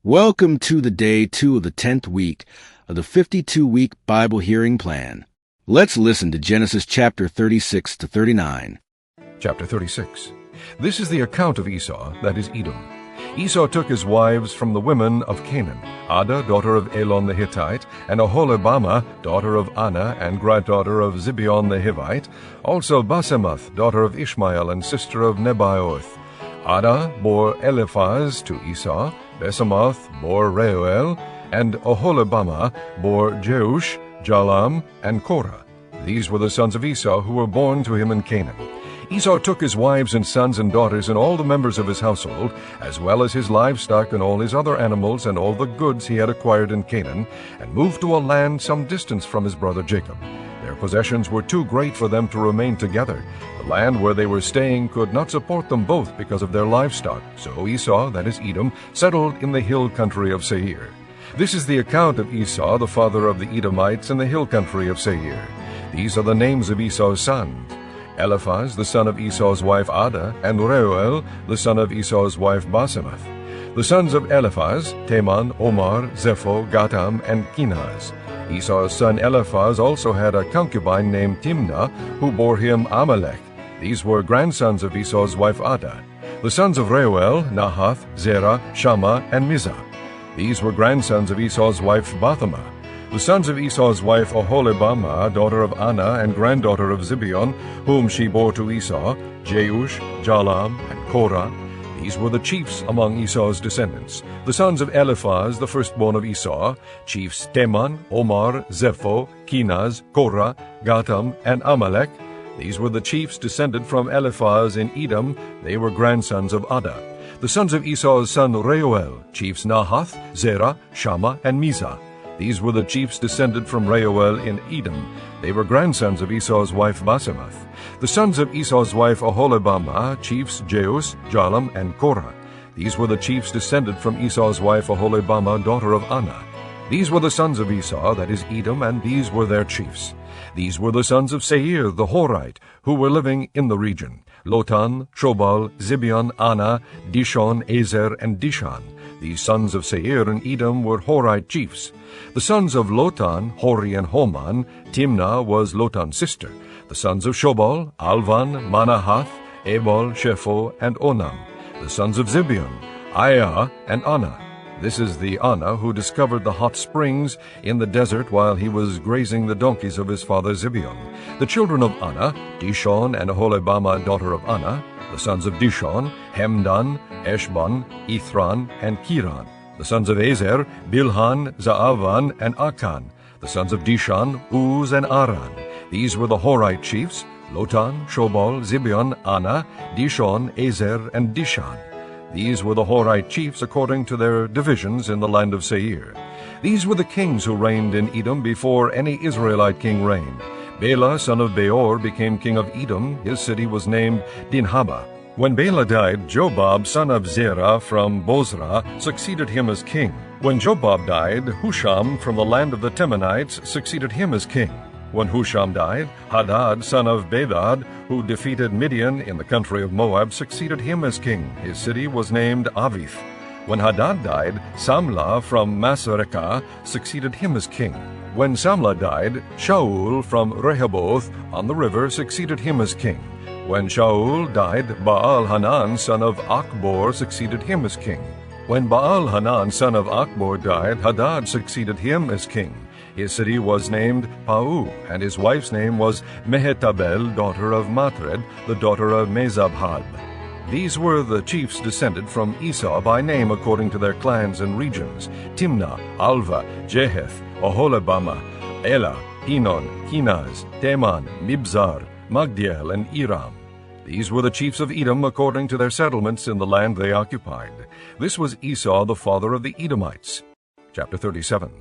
Welcome to the day 2 of the 10th week of the 52-week Bible hearing plan. Let's listen to Genesis chapter 36 to 39. Chapter 36. This is the account of Esau, that is Edom. Esau took his wives from the women of Canaan, Adah, daughter of Elon the Hittite, and Oholibamah, daughter of Anah, and granddaughter of Zibeon the Hivite, also Basemath, daughter of Ishmael, and sister of Nebaioth. Adah bore Eliphaz to Esau, Basemath bore Reuel, and Oholibamah bore Jeush, Jalam, and Korah. These were the sons of Esau who were born to him in Canaan. Esau took his wives and sons and daughters and all the members of his household, as well as his livestock and all his other animals and all the goods he had acquired in Canaan, and moved to a land some distance from his brother Jacob. Their possessions were too great for them to remain together. The land where they were staying could not support them both because of their livestock. So Esau, that is Edom, settled in the hill country of Seir. This is the account of Esau, the father of the Edomites, in the hill country of Seir. These are the names of Esau's sons: Eliphaz, the son of Esau's wife Adah, and Reuel, the son of Esau's wife Basemath. The sons of Eliphaz: Teman, Omar, Zepho, Gatam, and Kenaz. Esau's son Eliphaz also had a concubine named Timnah, who bore him Amalek. These were grandsons of Esau's wife Adah. The sons of Reuel: Nahath, Zerah, Shammah, and Mizah. These were grandsons of Esau's wife Bathmah. The sons of Esau's wife Oholibamah, daughter of Anah and granddaughter of Zibeon, whom she bore to Esau: Jeush, Jalam, and Korah. These were the chiefs among Esau's descendants. The sons of Eliphaz, the firstborn of Esau: chiefs Teman, Omar, Zepho, Kenaz, Korah, Gatam, and Amalek. These were the chiefs descended from Eliphaz in Edom. They were grandsons of Adah. The sons of Esau's son Reuel: chiefs Nahath, Zerah, Shammah, and Mizah. These were the chiefs descended from Reuel in Edom. They were grandsons of Esau's wife Basemath. The sons of Esau's wife Oholibamah: chiefs Jeush, Jalam, and Korah. These were the chiefs descended from Esau's wife Oholibamah, daughter of Anah. These were the sons of Esau, that is Edom, and these were their chiefs. These were the sons of Seir the Horite, who were living in the region: Lotan, Shobal, Zibeon, Anah, Dishon, Ezer, and Dishan. These sons of Seir in Edom were Horite chiefs. The sons of Lotan: Hori and Homan. Timnah was Lotan's sister. The sons of Shobal: Alvan, Manahath, Ebal, Shepho, and Onam. The sons of Zibeon: Aiah and Anah. This is the Anah who discovered the hot springs in the desert while he was grazing the donkeys of his father Zibeon. The children of Anah: Dishon and Oholibamah, daughter of Anah. The sons of Dishon: Hemdan, Eshban, Ithran, and Kiran. The sons of Ezer: Bilhan, Zaavan, and Akan. The sons of Dishan: Uz and Aran. These were the Horite chiefs: Lotan, Shobal, Zibeon, Anah, Dishon, Ezer, and Dishan. These were the Horite chiefs according to their divisions in the land of Seir. These were the kings who reigned in Edom before any Israelite king reigned. Bela, son of Beor, became king of Edom. His city was named Dinhabah. When Bela died, Jobab, son of Zerah from Bozrah, succeeded him as king. When Jobab died, Husham from the land of the Temanites succeeded him as king. When Husham died, Hadad, son of Bedad, who defeated Midian in the country of Moab, succeeded him as king. His city was named Avith. When Hadad died, Samlah from Masrekah succeeded him as king. When Samlah died, Shaul from Rehoboth on the river succeeded him as king. When Shaul died, Baal-Hanan, son of Achbor, succeeded him as king. When Baal-Hanan, son of Achbor, died, Hadad succeeded him as king. His city was named Pau, and his wife's name was Mehetabel, daughter of Matred, the daughter of Mezabhad. These were the chiefs descended from Esau by name according to their clans and regions: Timnah, Alva, Jeheth, Oholibamah, Elah, Enon, Kenaz, Teman, Mibzar, Magdiel, and Iram. These were the chiefs of Edom according to their settlements in the land they occupied. This was Esau, the father of the Edomites. Chapter 37.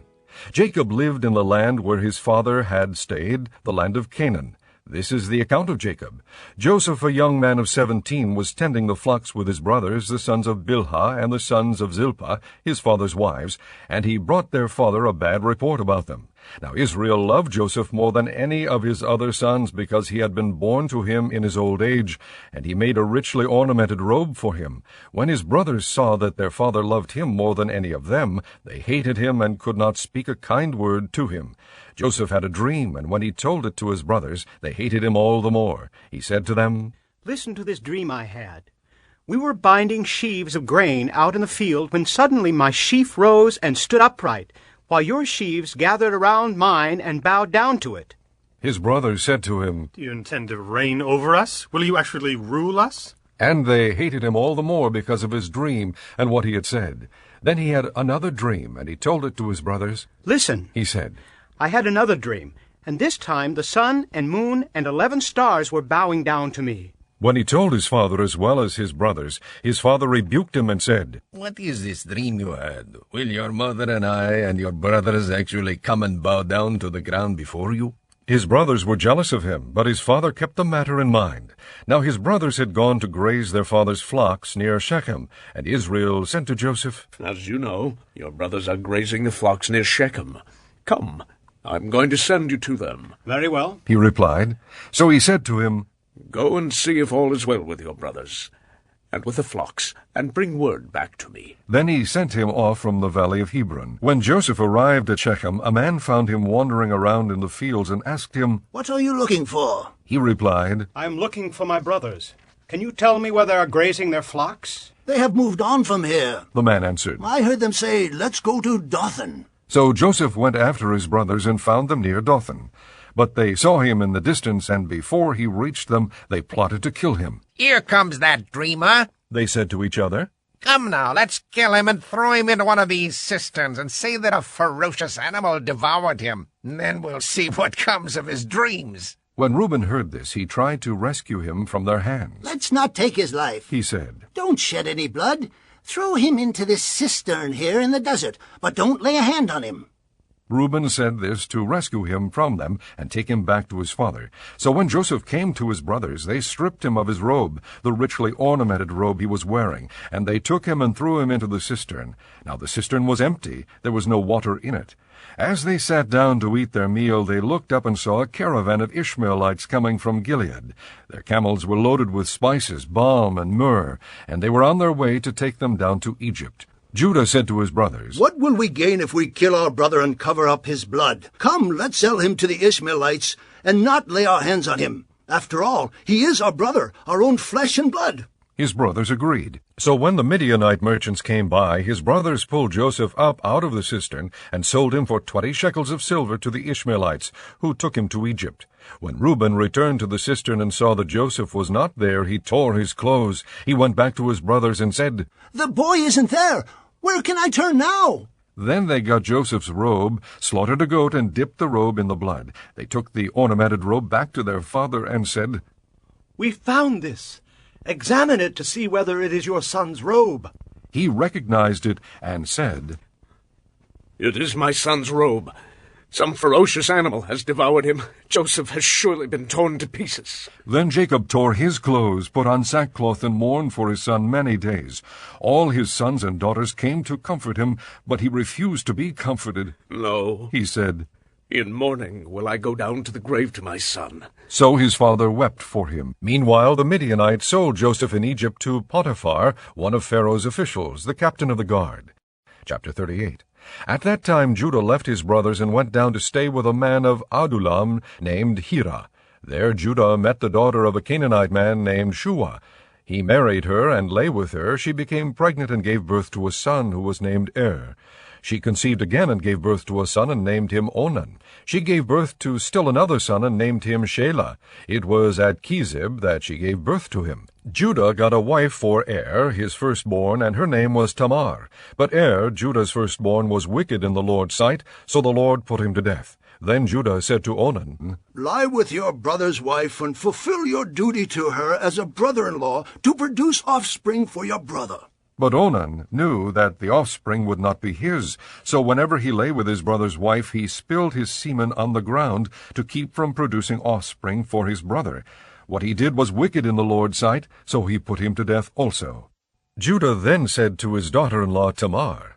Jacob lived in the land where his father had stayed, the land of Canaan. This is the account of Jacob. Joseph, a young man of 17, was tending the flocks with his brothers, the sons of Bilhah and the sons of Zilpah, his father's wives, and he brought their father a bad report about them. Now Israel loved Joseph more than any of his other sons, because he had been born to him in his old age, and he made a richly ornamented robe for him. When his brothers saw that their father loved him more than any of them, they hated him and could not speak a kind word to him. Joseph had a dream, and when he told it to his brothers, they hated him all the more. He said to them, "Listen to this dream I had. We were binding sheaves of grain out in the field when suddenly my sheaf rose and stood upright, while your sheaves gathered around mine and bowed down to it." His brothers said to him, "Do you intend to reign over us? Will you actually rule us?" And they hated him all the more because of his dream and what he had said. Then he had another dream, and he told it to his brothers. "Listen," he said, "I had another dream, and this time the sun and moon and 11 stars were bowing down to me." When he told his father as well as his brothers, his father rebuked him and said, "What is this dream you had? Will your mother and I and your brothers actually come and bow down to the ground before you?" His brothers were jealous of him, but his father kept the matter in mind. Now his brothers had gone to graze their father's flocks near Shechem, and Israel said to Joseph, "As you know, your brothers are grazing the flocks near Shechem. Come, I'm going to send you to them." "Very well," he replied. So he said to him, "Go and see if all is well with your brothers, and with the flocks, and bring word back to me." Then he sent him off from the valley of Hebron. When Joseph arrived at Shechem, a man found him wandering around in the fields and asked him, "What are you looking for?" He replied, "I am looking for my brothers. Can you tell me where they are grazing their flocks?" "They have moved on from here. The man answered. I heard them say, 'Let's go to Dothan.'" So Joseph went after his brothers and found them near Dothan. But they saw him in the distance, and before he reached them, they plotted to kill him. "Here comes that dreamer," they said to each other. "Come now, let's kill him and throw him into one of these cisterns and say that a ferocious animal devoured him. And then we'll see what comes of his dreams." When Reuben heard this, he tried to rescue him from their hands. "Let's not take his life," he said. "Don't shed any blood. Throw him into this cistern here in the desert, but don't lay a hand on him." Reuben said this to rescue him from them and take him back to his father. So when Joseph came to his brothers, they stripped him of his robe, the richly ornamented robe he was wearing, and they took him and threw him into the cistern. Now the cistern was empty, there was no water in it. As they sat down to eat their meal, they looked up and saw a caravan of Ishmaelites coming from Gilead. Their camels were loaded with spices, balm, and myrrh, and they were on their way to take them down to Egypt. Judah said to his brothers, "What will we gain if we kill our brother and cover up his blood? Come, let's sell him to the Ishmaelites and not lay our hands on him. After all, he is our brother, our own flesh and blood." His brothers agreed. So when the Midianite merchants came by, his brothers pulled Joseph up out of the cistern and sold him for 20 shekels of silver to the Ishmaelites, who took him to Egypt. When Reuben returned to the cistern and saw that Joseph was not there, he tore his clothes. He went back to his brothers and said, "The boy isn't there. Where can I turn now?" Then they got Joseph's robe, slaughtered a goat, and dipped the robe in the blood. They took the ornamented robe back to their father and said, "We found this. Examine it to see whether it is your son's robe." He recognized it and said, "It is my son's robe. Some ferocious animal has devoured him. Joseph has surely been torn to pieces." Then Jacob tore his clothes, put on sackcloth, and mourned for his son many days. All his sons and daughters came to comfort him, but he refused to be comforted. "No," he said, "in mourning will I go down to the grave to my son." So his father wept for him. Meanwhile the Midianites sold Joseph in Egypt to Potiphar, one of Pharaoh's officials, the captain of the guard. Chapter 38. At that time Judah left his brothers and went down to stay with a man of Adullam named Hira. There Judah met the daughter of a Canaanite man named Shua. He married her and lay with her. She became pregnant and gave birth to a son who was named She conceived again and gave birth to a son and named him Onan. She gave birth to still another son and named him Shelah. It was at Chizib that she gave birth to him. Judah got a wife for his firstborn, and her name was Tamar. But Judah's firstborn, was wicked in the Lord's sight, so the Lord put him to death. Then Judah said to Onan, "Lie with your brother's wife and fulfill your duty to her as a brother-in-law to produce offspring for your brother." But Onan knew that the offspring would not be his, so whenever he lay with his brother's wife, he spilled his semen on the ground to keep from producing offspring for his brother. What he did was wicked in the Lord's sight, so he put him to death also. Judah then said to his daughter-in-law Tamar,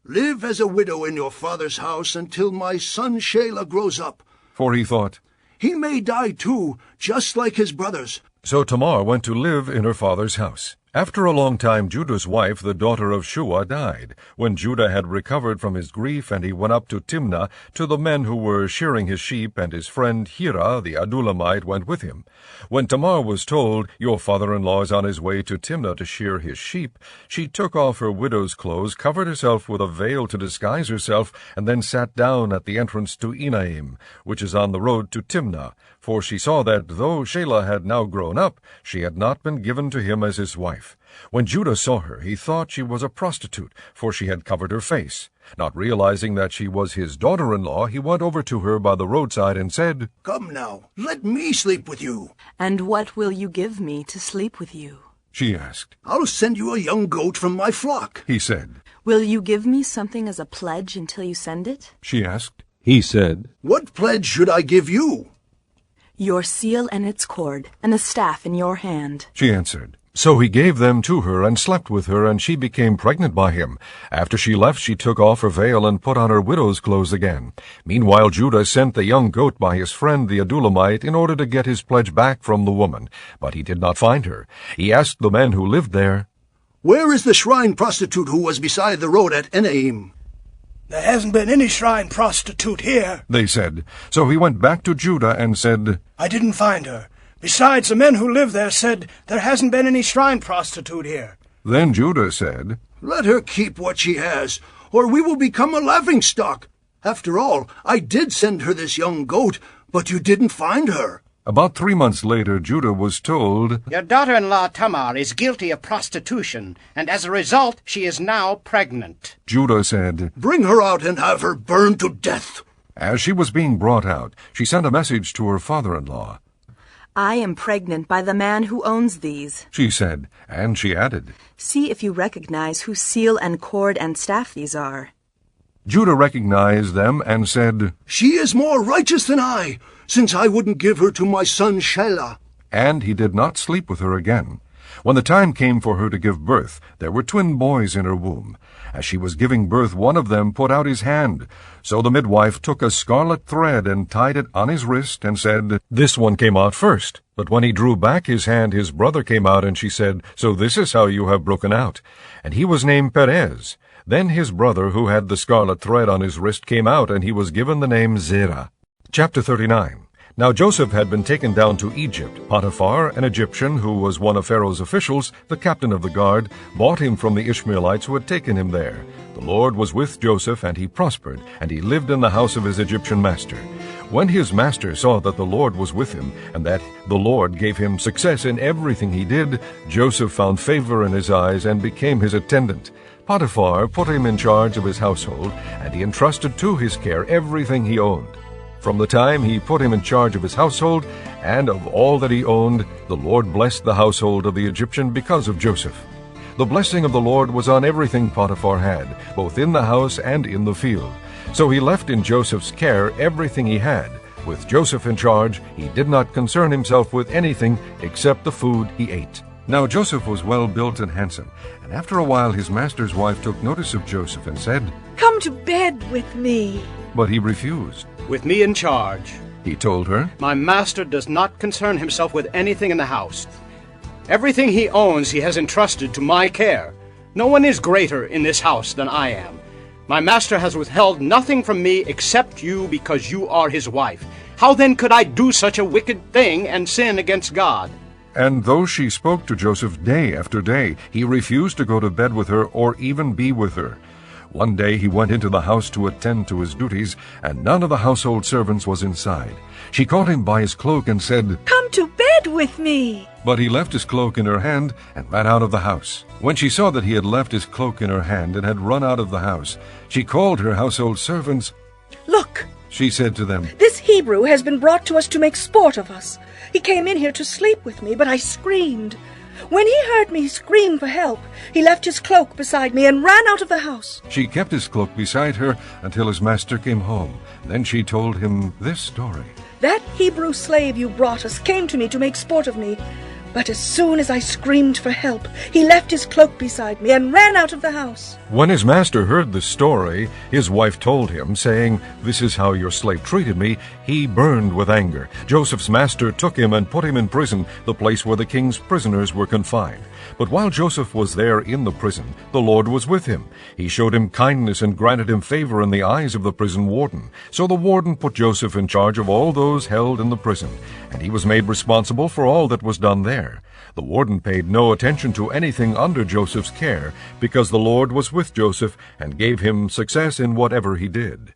Live as a widow in your father's house until my son Shelah grows up. For he thought, He may die too, just like his brothers. So Tamar went to live in her father's house. After a long time Judah's wife, the daughter of Shua, died. When Judah had recovered from his grief, and he went up to Timnah to the men who were shearing his sheep, and his friend Hira the Adullamite went with him. When Tamar was told, Your father-in-law is on his way to Timnah to shear his sheep, she took off her widow's clothes, covered herself with a veil to disguise herself, and then sat down at the entrance to Enaim, which is on the road to Timnah. For she saw that, though Shelah had now grown up, she had not been given to him as his wife. When Judah saw her, he thought she was a prostitute, for she had covered her face. Not realizing that she was his daughter-in-law, he went over to her by the roadside and said, Come now, let me sleep with you. And what will you give me to sleep with you? She asked. I'll send you a young goat from my flock. He said. Will you give me something as a pledge until you send it? She asked. He said, What pledge should I give you? Your seal and its cord, and a staff in your hand. She answered. So he gave them to her and slept with her, and she became pregnant by him. After she left, she took off her veil and put on her widow's clothes again. Meanwhile, Judah sent the young goat by his friend the Adullamite in order to get his pledge back from the woman. But he did not find her. He asked the men who lived there, Where is the shrine prostitute who was beside the road at Enaim? There hasn't been any shrine prostitute here, they said. So he went back to Judah and said, I didn't find her. Besides, the men who live there said there hasn't been any shrine prostitute here. Then Judah said, Let her keep what she has, or we will become a laughingstock. After all, I did send her this young goat, but you didn't find her. About 3 months later, Judah was told, Your daughter-in-law Tamar is guilty of prostitution, and as a result, she is now pregnant. Judah said, Bring her out and have her burned to death. As she was being brought out, she sent a message to her father-in-law. I am pregnant by the man who owns these, She said, and she added, See if you recognize whose seal and cord and staff these are. Judah recognized them and said, She is more righteous than I, since I wouldn't give her to my son Shelah. And he did not sleep with her again. When the time came for her to give birth, there were twin boys in her womb. As she was giving birth, one of them put out his hand. So the midwife took a scarlet thread and tied it on his wrist and said, This one came out first. But when he drew back his hand, his brother came out, and she said, So this is how you have broken out. And he was named Perez. Then his brother, who had the scarlet thread on his wrist, came out, and he was given the name Zerah. Chapter 39. Now Joseph had been taken down to Egypt. Potiphar, an Egyptian who was one of Pharaoh's officials, the captain of the guard, bought him from the Ishmaelites who had taken him there. The Lord was with Joseph, and he prospered, and he lived in the house of his Egyptian master. When his master saw that the Lord was with him, and that the Lord gave him success in everything he did, Joseph found favor in his eyes and became his attendant. Potiphar put him in charge of his household, and he entrusted to his care everything he owned. From the time he put him in charge of his household and of all that he owned, the Lord blessed the household of the Egyptian because of Joseph. The blessing of the Lord was on everything Potiphar had, both in the house and in the field. So he left in Joseph's care everything he had. With Joseph in charge, he did not concern himself with anything except the food he ate. Now Joseph was well built and handsome, and after a while his master's wife took notice of Joseph and said, Come to bed with me. But he refused. With me in charge, He told her, my master does not concern himself with anything in the house. Everything he owns he has entrusted to my care. No one is greater in this house than I am. My master has withheld nothing from me except you because you are his wife. How then could I do such a wicked thing and sin against God? And though she spoke to Joseph day after day, he refused to go to bed with her or even be with her. One day he went into the house to attend to his duties, and none of the household servants was inside. She caught him by his cloak and said, Come to bed with me. But he left his cloak in her hand and ran out of the house. When she saw that he had left his cloak in her hand and had run out of the house, she called her household servants. Look, She said to them, this Hebrew has been brought to us to make sport of us. He came in here to sleep with me, but I screamed. When he heard me scream for help, he left his cloak beside me and ran out of the house. She kept his cloak beside her until his master came home. Then she told him this story. That Hebrew slave you brought us came to me to make sport of me, But as soon as I screamed for help, he left his cloak beside me and ran out of the house. When his master heard the story, his wife told him, saying, "This is how your slave treated me." He burned with anger. Joseph's master took him and put him in prison, the place where the king's prisoners were confined. But while Joseph was there in the prison, the Lord was with him. He showed him kindness and granted him favor in the eyes of the prison warden. So the warden put Joseph in charge of all those held in the prison, and he was made responsible for all that was done there. The warden paid no attention to anything under Joseph's care, because the Lord was with Joseph and gave him success in whatever he did.